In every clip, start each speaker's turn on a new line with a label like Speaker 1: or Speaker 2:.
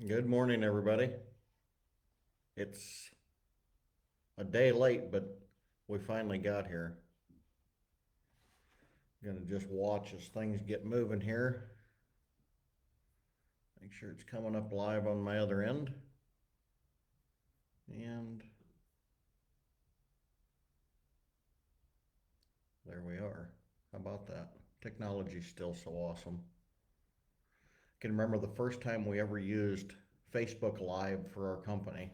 Speaker 1: Good morning, everybody. It's a day late, but we finally got here. Gonna just watch as things get moving here. Make sure it's coming up live on my other end. And there we are. How about that? Technology's still so awesome. I can remember the first time we ever used Facebook Live for our company.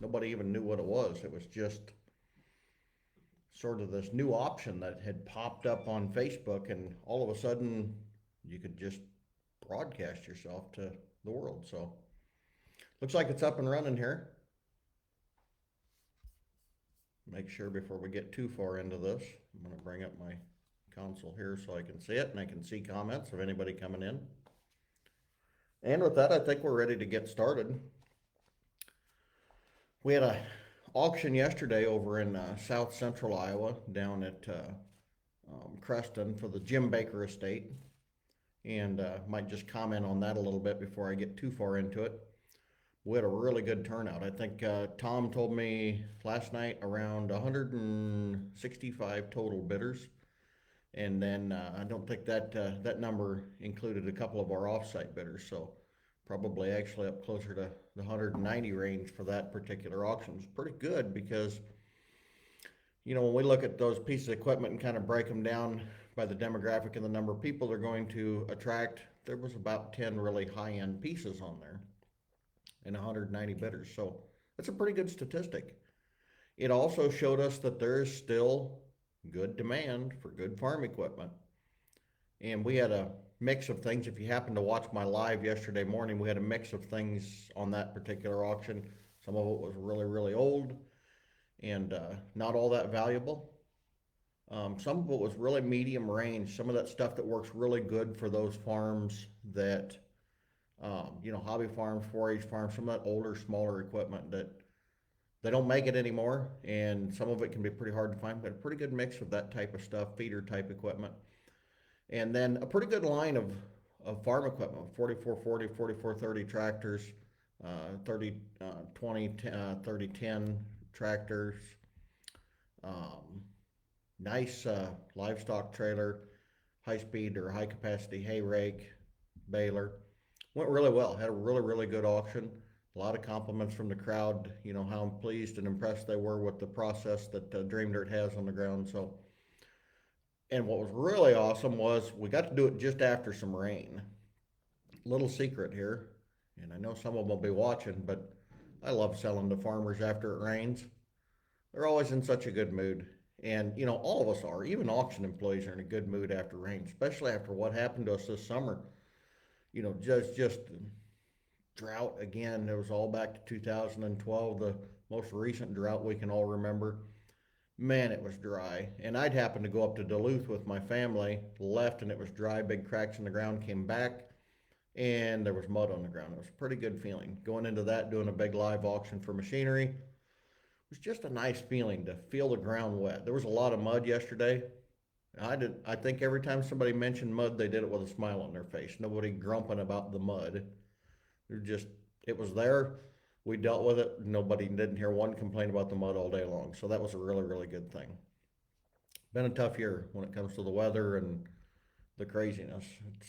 Speaker 1: Nobody even knew what it was. It was just sort of this new option that had popped up on Facebook, and all of a sudden you could just broadcast yourself to the world. So looks like it's up and running here. Make sure before we get too far into this, I'm going to bring up my console here so I can see it and I can see comments of anybody coming in. And with that, I think we're ready to get started. We had a auction yesterday over in south central Iowa down at Creston for the Jim Baker estate, and might just comment on that a little bit before I get too far into it. We had a really good turnout. I think Tom told me last night around 165 total bidders, and then I don't think that number included a couple of our offsite bidders. So probably actually up closer to the 190 range for that particular auction. It's pretty good because when we look at those pieces of equipment and kind of break them down by the demographic and the number of people they're going to attract, there was about 10 really high-end pieces on there and 190 bidders. So that's a pretty good statistic. It also showed us that there is still good demand for good farm equipment. And we had a mix of things. If you happen to watch my live yesterday morning, we had a mix of things on that particular auction. Some of it was really, really old and not all that valuable. Some of it was really medium range. Some of that stuff that works really good for those farms that hobby farms, 4-H farms, some of that older, smaller equipment that they don't make it anymore, and some of it can be pretty hard to find, but a pretty good mix of that type of stuff, feeder type equipment. And then a pretty good line of farm equipment, 4440, 4430 tractors, 3020, 3010 tractors, um, nice livestock trailer, high speed or high capacity hay rake, baler. Went really well. Had a really, really good auction. A lot of compliments from the crowd, how pleased and impressed they were with the process that DreamDirt has on the ground. So, and what was really awesome was we got to do it just after some rain. Little secret here, and I know some of them will be watching, but I love selling to farmers after it rains. They're always in such a good mood. And, all of us are. Even auction employees are in a good mood after rain, especially after what happened to us this summer. Just drought again. It was all back to 2012, the most recent drought we can all remember. Man, it was dry. And I'd happened to go up to Duluth with my family, left, and it was dry, big cracks in the ground, came back, and there was mud on the ground. It was a pretty good feeling. Going into that, doing a big live auction for machinery, it was just a nice feeling to feel the ground wet. There was a lot of mud yesterday. I think every time somebody mentioned mud, they did it with a smile on their face. Nobody grumping about the mud. They're just, it was there. We dealt with it. Nobody didn't hear one complaint about the mud all day long. So that was a really, really good thing. Been a tough year when it comes to the weather and the craziness. It's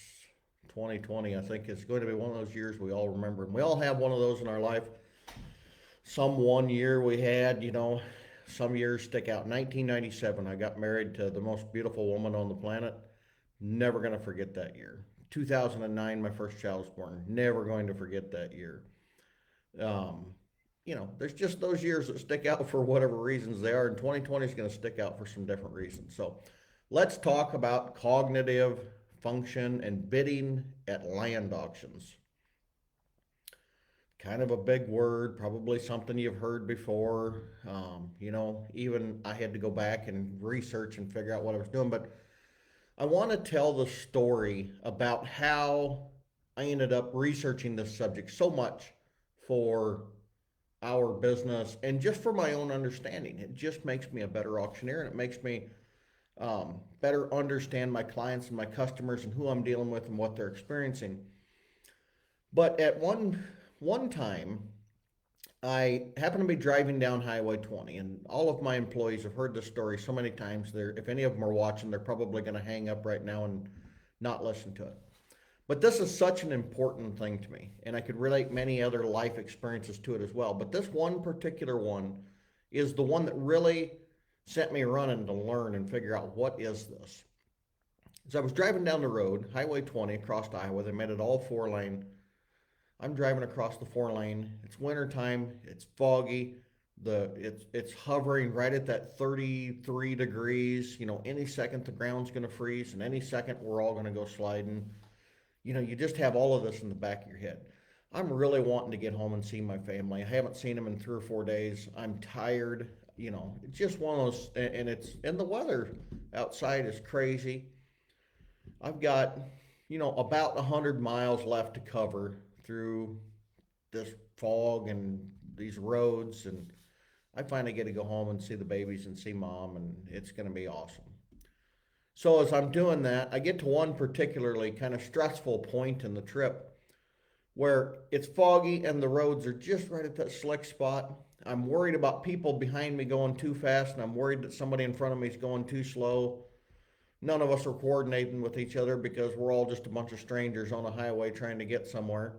Speaker 1: 2020, I think, is going to be one of those years we all remember. And we all have one of those in our life. Some one year we had, some years stick out. 1997, I got married to the most beautiful woman on the planet. Never going to forget that year. 2009, my first child was born. Never going to forget that year. Um, there's just those years that stick out for whatever reasons they are, and 2020 is going to stick out for some different reasons. So let's talk about cognitive function and bidding at land auctions. Kind of a big word, probably something you've heard before. Even I had to go back and research and figure out what I was doing, but I want to tell the story about how I ended up researching this subject so much for our business and just for my own understanding. It just makes me a better auctioneer, and it makes me better understand my clients and my customers and who I'm dealing with and what they're experiencing. But at one one time I happened to be driving down Highway 20, and all of my employees have heard this story so many times. If any of them are watching, they're probably going to hang up right now and not listen to it. But this is such an important thing to me, and I could relate many other life experiences to it as well. But this one particular one is the one that really sent me running to learn and figure out what is this. As I was driving down the road, Highway 20 across Iowa, they made it all four lane. I'm driving across the four lane. It's wintertime. It's foggy. It's hovering right at that 33 degrees. Any second the ground's going to freeze, and any second we're all going to go sliding. You just have all of this in the back of your head. I'm really wanting to get home and see my family. I haven't seen them in 3 or 4 days. I'm tired. It's just one of those, and the weather outside is crazy. I've got, about 100 miles left to cover through this fog and these roads, and I finally get to go home and see the babies and see mom, and it's going to be awesome. So as I'm doing that, I get to one particularly kind of stressful point in the trip where it's foggy and the roads are just right at that slick spot. I'm worried about people behind me going too fast, and I'm worried that somebody in front of me is going too slow. None of us are coordinating with each other because we're all just a bunch of strangers on a highway trying to get somewhere.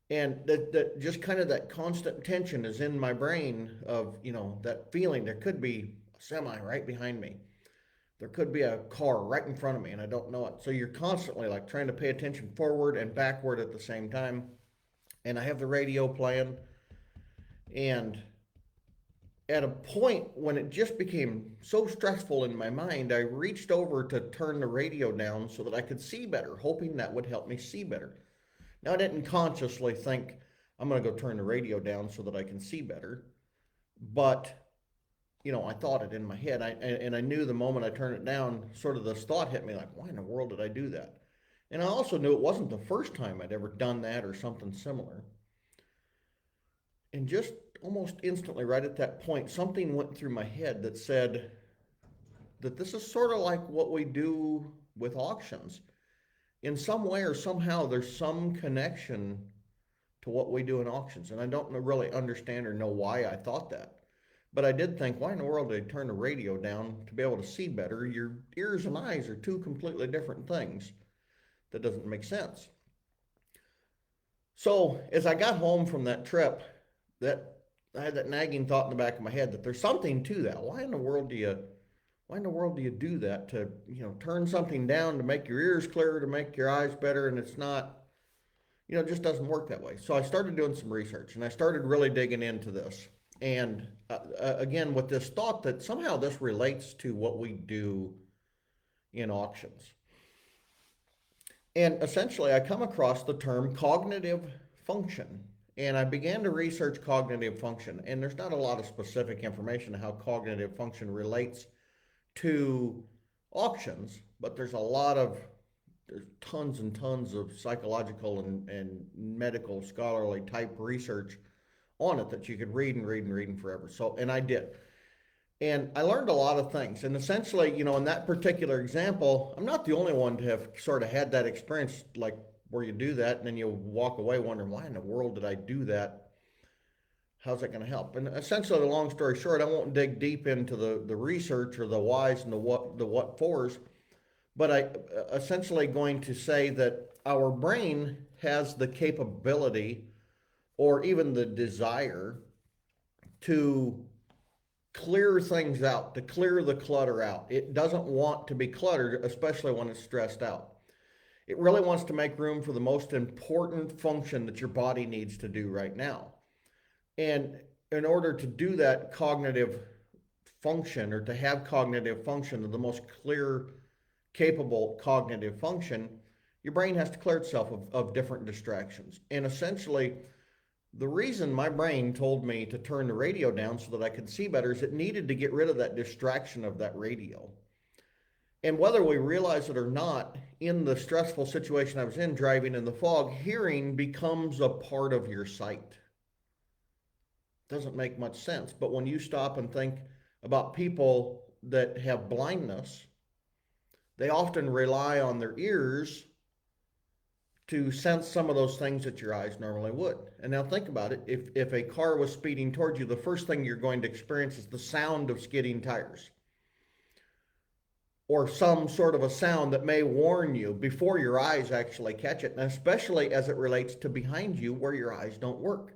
Speaker 1: And that just kind of that constant tension is in my brain of, that feeling there could be a semi right behind me. There could be a car right in front of me and I don't know it. So you're constantly like trying to pay attention forward and backward at the same time. And I have the radio playing, and at a point when it just became so stressful in my mind, I reached over to turn the radio down so that I could see better, hoping that would help me see better. Now, I didn't consciously think I'm going to go turn the radio down so that I can see better, but I thought it in my head, and I knew the moment I turned it down, sort of this thought hit me like, why in the world did I do that? And I also knew it wasn't the first time I'd ever done that or something similar. And just almost instantly, right at that point, something went through my head that said that this is sort of like what we do with auctions. In some way or somehow, there's some connection to what we do in auctions. And I don't really understand or know why I thought that. But I did think, why in the world did I turn the radio down to be able to see better? Your ears and eyes are two completely different things. That doesn't make sense. So as I got home from that trip, that I had that nagging thought in the back of my head that there's something to that. Why in the world do you do that, to turn something down to make your ears clearer, to make your eyes better, and it's not, it just doesn't work that way. So I started doing some research and I started really digging into this. And again, with this thought that somehow this relates to what we do in auctions. And essentially, I come across the term cognitive function. And I began to research cognitive function. And there's not a lot of specific information on how cognitive function relates to auctions, but there's tons and tons of psychological and medical scholarly type research on it that you could read and read and read and forever. So, and I did. And I learned a lot of things. And essentially, in that particular example, I'm not the only one to have sort of had that experience, like where you do that and then you walk away wondering, why in the world did I do that? How's that going to help? And essentially, the long story short, I won't dig deep into the research or the whys and the what fors, but I essentially going to say that our brain has the capability or even the desire to clear things out, to clear the clutter out. It doesn't want to be cluttered, especially when it's stressed out. It really wants to make room for the most important function that your body needs to do right now. And in order to do that cognitive function, or to have cognitive function, the most clear, capable cognitive function, your brain has to clear itself of different distractions. And essentially, the reason my brain told me to turn the radio down so that I could see better is it needed to get rid of that distraction of that radio. And whether we realize it or not, in the stressful situation I was in, driving in the fog, hearing becomes a part of your sight. Doesn't make much sense. But when you stop and think about people that have blindness, they often rely on their ears to sense some of those things that your eyes normally would. And now think about it. If a car was speeding towards you, the first thing you're going to experience is the sound of skidding tires, or some sort of a sound that may warn you before your eyes actually catch it, and especially as it relates to behind you where your eyes don't work.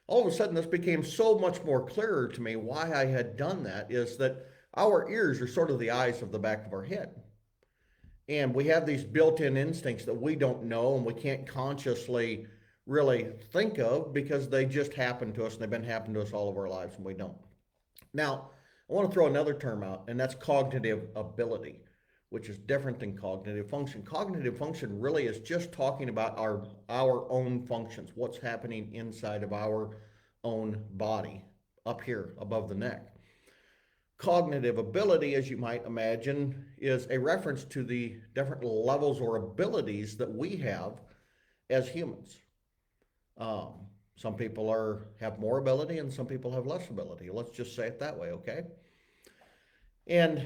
Speaker 1: All of a sudden, this became so much more clearer to me why I had done that is that our ears are sort of the eyes of the back of our head. And we have these built-in instincts that we don't know and we can't consciously really think of because they just happen to us and they've been happening to us all of our lives and we don't. Now, I want to throw another term out, and that's cognitive ability, which is different than cognitive function. Cognitive function really is just talking about our own functions, what's happening inside of our own body, up here above the neck. Cognitive ability, as you might imagine, is a reference to the different levels or abilities that we have as humans. Some people have more ability and some people have less ability. Let's just say it that way, okay? And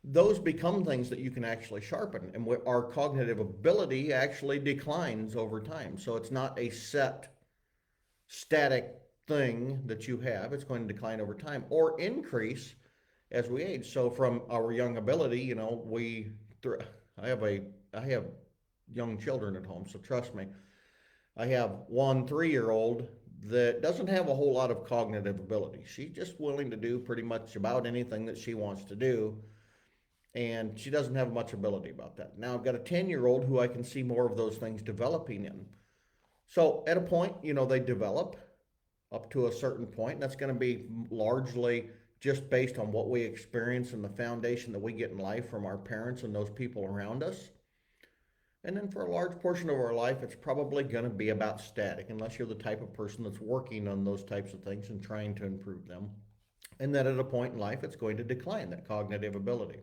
Speaker 1: those become things that you can actually sharpen. And our cognitive ability actually declines over time. So it's not a set, static thing that you have. It's going to decline over time or increase as we age. So from our young ability, you know, I have young children at home, so trust me. I have one 3-year-old that doesn't have a whole lot of cognitive ability. She's just willing to do pretty much about anything that she wants to do, and she doesn't have much ability about that. Now I've got a 10-year-old who I can see more of those things developing in. So at a point, you know, they develop up to a certain point, and that's going to be largely just based on what we experience and the foundation that we get in life from our parents and those people around us. And then for a large portion of our life, it's probably going to be about static, unless you're the type of person that's working on those types of things and trying to improve them. And then at a point in life, it's going to decline, that cognitive ability.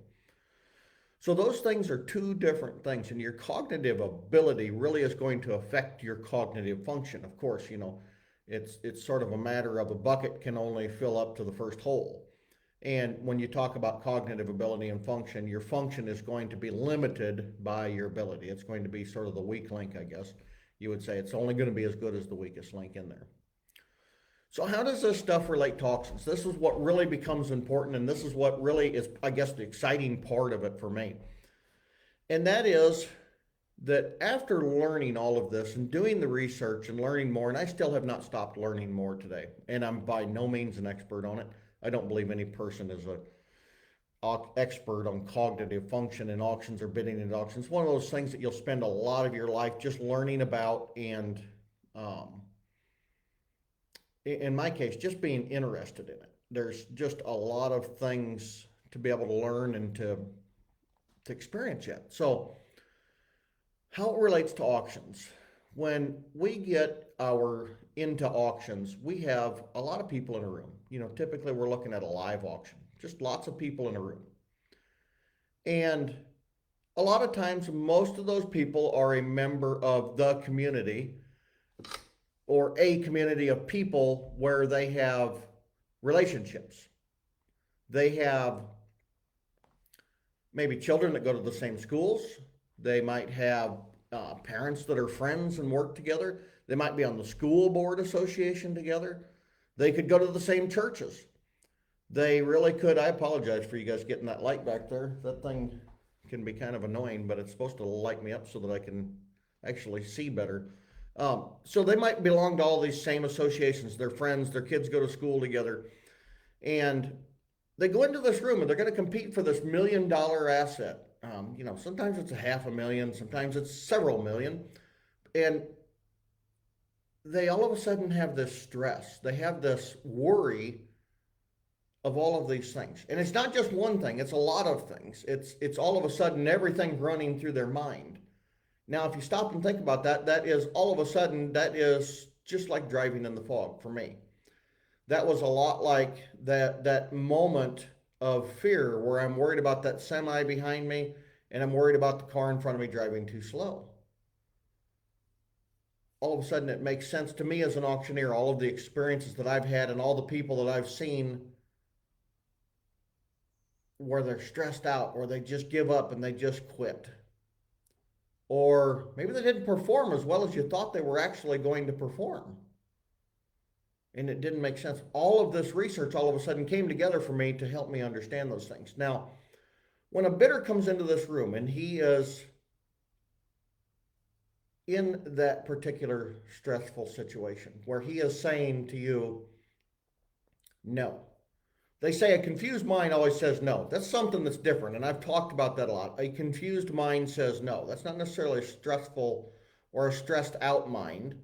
Speaker 1: So those things are two different things, and your cognitive ability really is going to affect your cognitive function. Of course, you know, it's sort of a matter of a bucket can only fill up to the first hole. And when you talk about cognitive ability and function, your function is going to be limited by your ability. It's going to be sort of the weak link, I guess. You would say it's only going to be as good as the weakest link in there. So how does this stuff relate to auctions? This is what really becomes important, and this is what really is, I guess, the exciting part of it for me. And that is that after learning all of this and doing the research and learning more, and I still have not stopped learning more today, and I'm by no means an expert on it. I don't believe any person is an expert on cognitive function in auctions or bidding in auctions. It's one of those things that you'll spend a lot of your life just learning about and, in my case, just being interested in it. There's just a lot of things to be able to learn and to experience yet. So how it relates to auctions. When we get into auctions, we have a lot of people in a room. You know, typically we're looking at a live auction, just lots of people in a room. And a lot of times, most of those people are a member of the community or a community of people where they have relationships. They have maybe children that go to the same schools. They might have parents that are friends and work together. They might be on the school board association together. They could go to the same churches. They really could. I apologize for you guys getting that light back there. That thing can be kind of annoying, but it's supposed to light me up so that I can actually see better. So they might belong to all these same associations. They're friends. Their kids go to school together. And they go into this room and they're going to compete for this $1 million asset. You know, sometimes it's $500,000, sometimes it's several million. And they all of a sudden have this stress. They have this worry of all of these things. And it's not just one thing, it's a lot of things. It's all of a sudden everything running through their mind. Now, if you stop and think about that, that is all of a sudden, that is just like driving in the fog for me. That was a lot like that moment of fear where I'm worried about that semi behind me and I'm worried about the car in front of me driving too slow. All of a sudden it makes sense to me as an auctioneer, all of the experiences that I've had and all the people that I've seen where they're stressed out or they just give up and they just quit. or maybe they didn't perform as well as you thought they were actually going to perform. And it didn't make sense. All of this research all of a sudden came together for me to help me understand those things. Now, when a bidder comes into this room and he is in that particular stressful situation where he is saying to you, no. They say a confused mind always says no. That's something that's different, and I've talked about that a lot. A confused mind says no. That's not necessarily a stressful or a stressed out mind.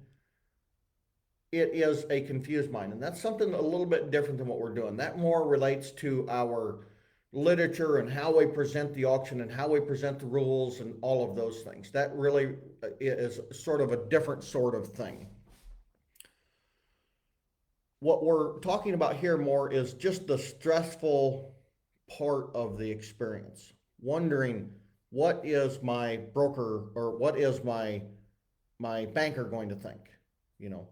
Speaker 1: It is a confused mind, and that's something a little bit different than what we're doing. That more relates to our literature and how we present the auction and how we present the rules and all of those things. That really is sort of a different sort of thing. What we're talking about here more is just the stressful part of the experience. Wondering, what is my broker or what is my banker going to think? You know,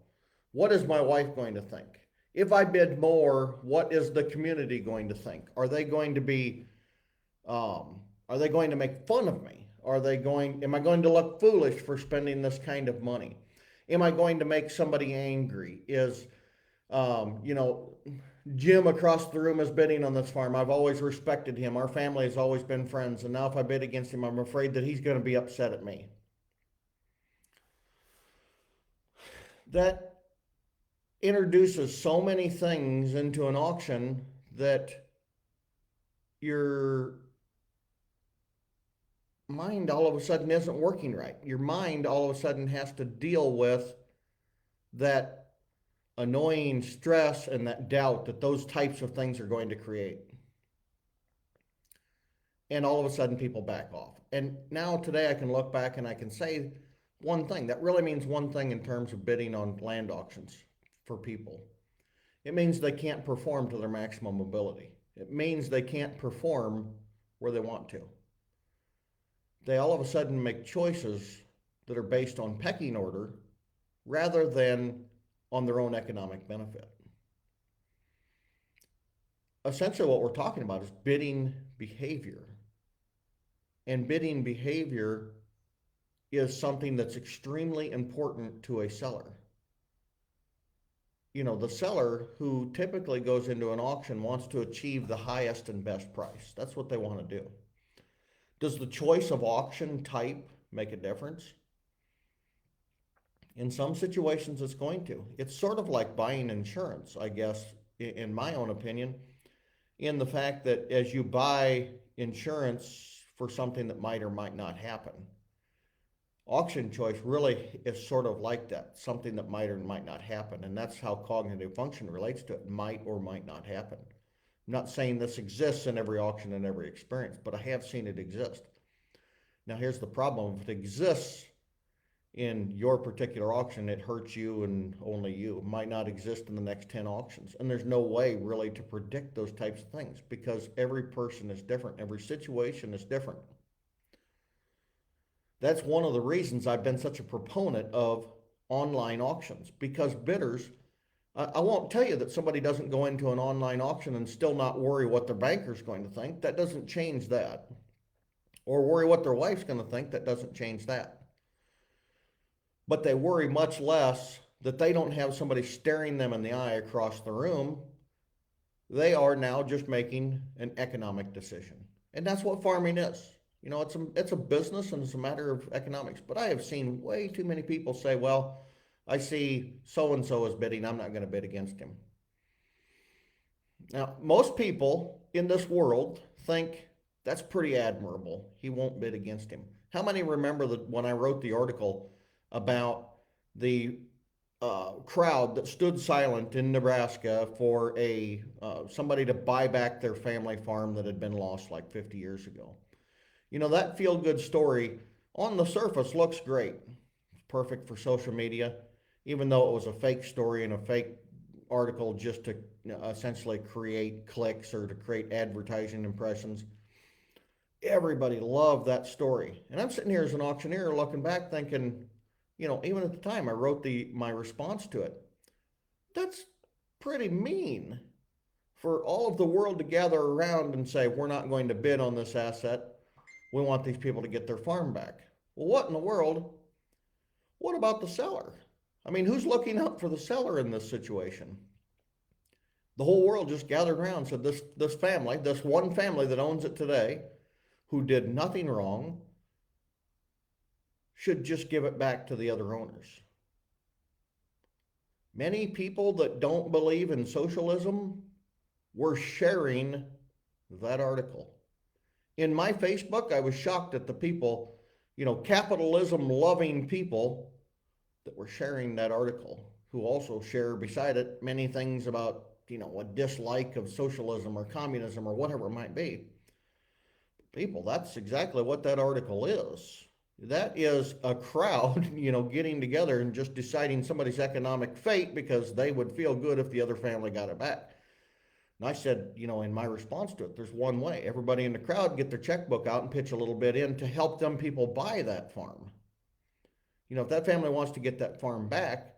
Speaker 1: what is my wife going to think? If I bid more, what is the community going to think? Are they going to be are they going to make fun of me? Am I going to look foolish for spending this kind of money? Am I going to make somebody angry? You know, Jim across the room is bidding on this farm. I've always respected him. Our family has always been friends. And now if I bid against him, I'm afraid that he's going to be upset at me. That introduces so many things into an auction that your mind all of a sudden isn't working right. Your mind all of a sudden has to deal with that annoying stress and that doubt that those types of things are going to create. And all of a sudden people back off. And now today I can look back and I can say one thing. That really means one thing in terms of bidding on land auctions for people. It means they can't perform to their maximum ability. It means they can't perform where they want to. They all of a sudden make choices that are based on pecking order rather than on their own economic benefit. Essentially what we're talking about is bidding behavior. And bidding behavior is something that's extremely important to a seller. You know, the seller who typically goes into an auction wants to achieve the highest and best price. That's what they want to do. Does the choice of auction type make a difference? In some situations, it's going to. It's sort of like buying insurance, I guess, in my own opinion, in the fact that as you buy insurance for something that might or might not happen, auction choice really is sort of like that, something that might or might not happen. And that's how cognitive function relates to it, might or might not happen. I'm not saying this exists in every auction and every experience, but I have seen it exist. Now, here's the problem. If it exists in your particular auction, it hurts you and only you. It might not exist in the next 10 auctions. And there's no way really to predict those types of things because every person is different. Every situation is different. That's one of the reasons I've been such a proponent of online auctions, because bidders, I won't tell you that somebody doesn't go into an online auction and still not worry what their banker's going to think. That doesn't change that. Or worry what their wife's going to think. That doesn't change that. But they worry much less that they don't have somebody staring them in the eye across the room. They are now just making an economic decision. And that's what farming is. You know, it's a business and it's a matter of economics. But I have seen way too many people say, well, I see so-and-so is bidding, I'm not going to bid against him. Now, most people in this world think that's pretty admirable. He won't bid against him. How many remember that when I wrote the article about the crowd that stood silent in Nebraska for somebody to buy back their family farm that had been lost like 50 years ago? You know, that feel-good story on the surface looks great. It's perfect for social media, even though it was a fake story and a fake article just to essentially create clicks or to create advertising impressions. Everybody loved that story. And I'm sitting here as an auctioneer looking back thinking, you know, even at the time I wrote my response to it, that's pretty mean for all of the world to gather around and say, we're not going to bid on this asset. We want these people to get their farm back. Well, what in the world? What about the seller? I mean, who's looking out for the seller in this situation? The whole world just gathered around and said this family, this one family that owns it today, who did nothing wrong, should just give it back to the other owners. Many people that don't believe in socialism were sharing that article. In my Facebook, I was shocked at the people, capitalism loving people that were sharing that article, who also share beside it many things about, a dislike of socialism or communism or whatever it might be. People, that's exactly what that article is. That is a crowd, getting together and just deciding somebody's economic fate because they would feel good if the other family got it back. And I said, in my response to it, there's one way. Everybody in the crowd get their checkbook out and pitch a little bit in to help them people buy that farm. If that family wants to get that farm back,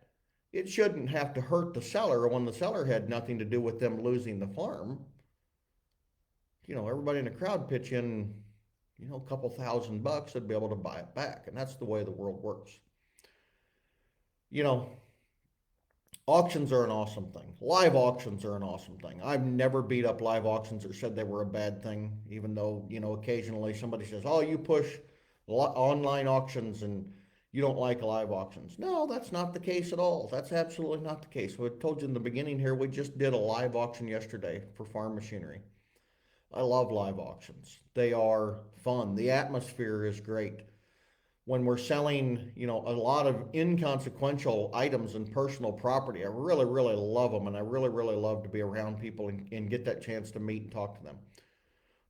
Speaker 1: it shouldn't have to hurt the seller when the seller had nothing to do with them losing the farm. Everybody in the crowd pitch in, a couple $1,000 to be able to buy it back. And that's the way the world works. Auctions are an awesome thing. Live auctions are an awesome thing. I've never beat up live auctions or said they were a bad thing, even though, occasionally somebody says, oh, you push online auctions and you don't like live auctions. No, that's not the case at all. That's absolutely not the case. I told you in the beginning here, we just did a live auction yesterday for farm machinery. I love live auctions. They are fun. The atmosphere is great. When we're selling, a lot of inconsequential items and personal property, I really, really love them. And I really, really love to be around people and get that chance to meet and talk to them.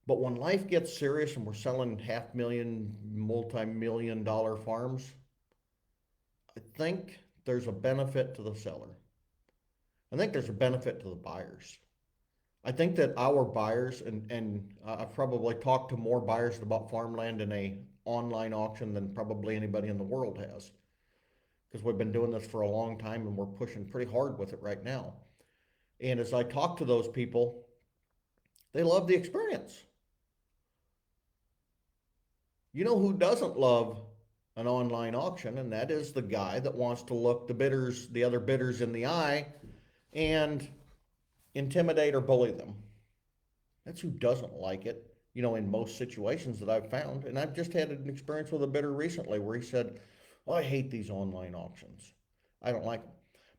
Speaker 1: But when life gets serious and we're selling $500,000, multi-million dollar farms, I think there's a benefit to the seller. I think there's a benefit to the buyers. I think that our buyers, and I've probably talked to more buyers about farmland in a online auction than probably anybody in the world has, because we've been doing this for a long time and we're pushing pretty hard with it right now. And as I talk to those people, they love the experience. You know who doesn't love an online auction? And that is the guy that wants to look the other bidders in the eye and intimidate or bully them. That's who doesn't like it, in most situations that I've found. And I've just had an experience with a bidder recently where he said, oh, I hate these online auctions. I don't like them.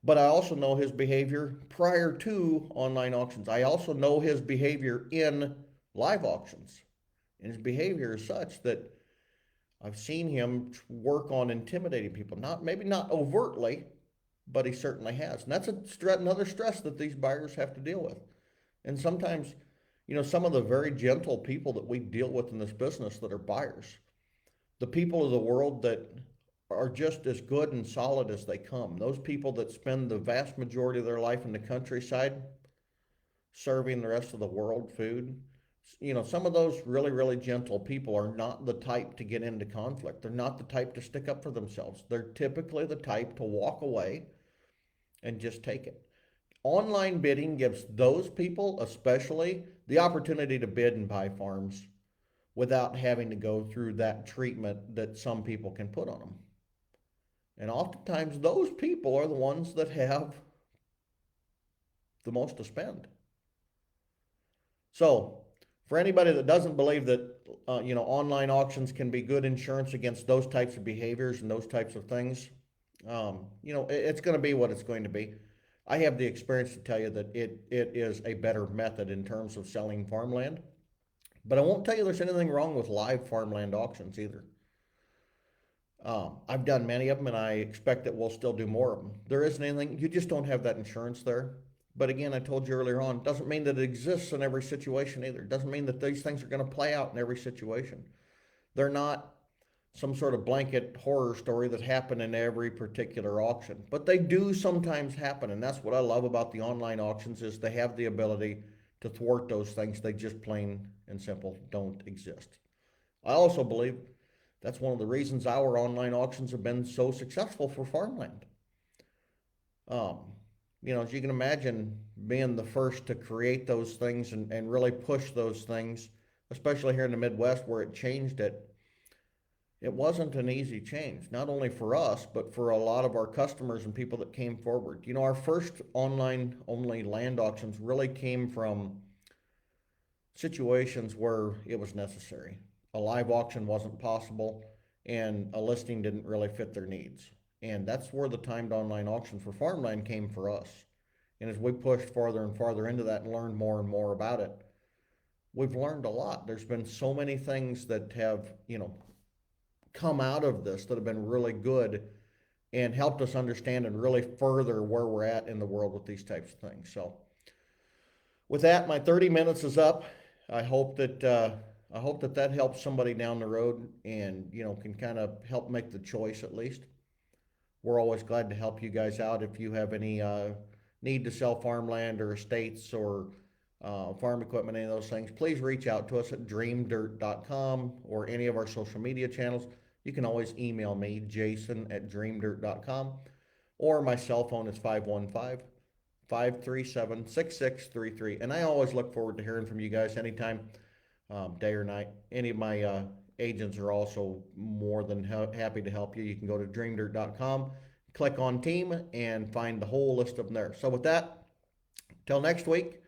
Speaker 1: But I also know his behavior prior to online auctions. I also know his behavior in live auctions. And his behavior is such that I've seen him work on intimidating people. Maybe not overtly, but he certainly has. And that's another stress that these buyers have to deal with. And sometimes, some of the very gentle people that we deal with in this business that are buyers, the people of the world that are just as good and solid as they come, those people that spend the vast majority of their life in the countryside serving the rest of the world food, some of those really, really gentle people are not the type to get into conflict. They're not the type to stick up for themselves. They're typically the type to walk away and just take it. Online bidding gives those people, especially, the opportunity to bid and buy farms without having to go through that treatment that some people can put on them. And oftentimes those people are the ones that have the most to spend. So for anybody that doesn't believe that online auctions can be good insurance against those types of behaviors and those types of things, it's going to be what it's going to be. I have the experience to tell you that it is a better method in terms of selling farmland. But I won't tell you there's anything wrong with live farmland auctions either. I've done many of them, and I expect that we'll still do more of them. There isn't anything, you just don't have that insurance there. But again, I told you earlier on, doesn't mean that it exists in every situation either. It doesn't mean that these things are going to play out in every situation. They're not some sort of blanket horror story that happen in every particular auction, but they do sometimes happen. And that's what I love about the online auctions, is they have the ability to thwart those things. They just plain and simple don't exist. I also believe that's one of the reasons our online auctions have been so successful for farmland. As you can imagine, being the first to create those things and really push those things, especially here in the Midwest where it changed it, it wasn't an easy change, not only for us, but for a lot of our customers and people that came forward. You know, our first online only land auctions really came from situations where it was necessary. A live auction wasn't possible and a listing didn't really fit their needs. And that's where the timed online auction for farmland came for us. And as we pushed farther and farther into that and learned more and more about it, we've learned a lot. There's been so many things that have, come out of this that have been really good and helped us understand and really further where we're at in the world with these types of things. So with that, my 30 minutes is up. I hope that helps somebody down the road and, can kind of help make the choice at least. We're always glad to help you guys out if you have any need to sell farmland or estates or farm equipment, any of those things. Please reach out to us at DreamDirt.com or any of our social media channels. You can always email me, jason@dreamdirt.com, or my cell phone is 515-537-6633. And I always look forward to hearing from you guys anytime, day or night. Any of my agents are also more than happy to help you. You can go to DreamDirt.com, click on team, and find the whole list of them there. So with that, till next week,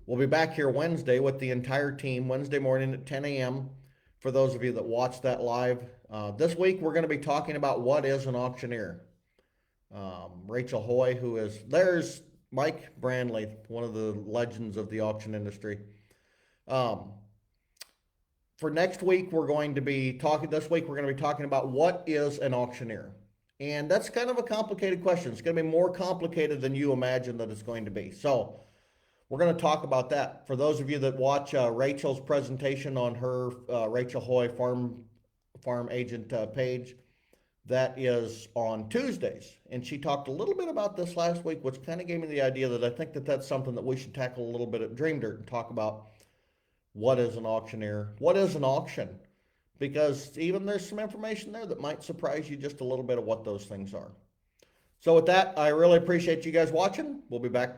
Speaker 1: we'll be back here Wednesday with the entire team, Wednesday morning at 10 a.m. For those of you that watch that live. This week, we're going to be talking about what is an auctioneer. Rachel Hoy, there's Mike Brandley, one of the legends of the auction industry. For next week, this week, we're going to be talking about what is an auctioneer. And that's kind of a complicated question. It's going to be more complicated than you imagine that it's going to be. So we're going to talk about that. For those of you that watch Rachel's presentation on her Rachel Hoy farm agent page, that is on Tuesdays. And she talked a little bit about this last week, which kind of gave me the idea that I think that that's something that we should tackle a little bit at DreamDirt and talk about what is an auctioneer, what is an auction, because even there's some information there that might surprise you just a little bit of what those things are. So with that, I really appreciate you guys watching. We'll be back next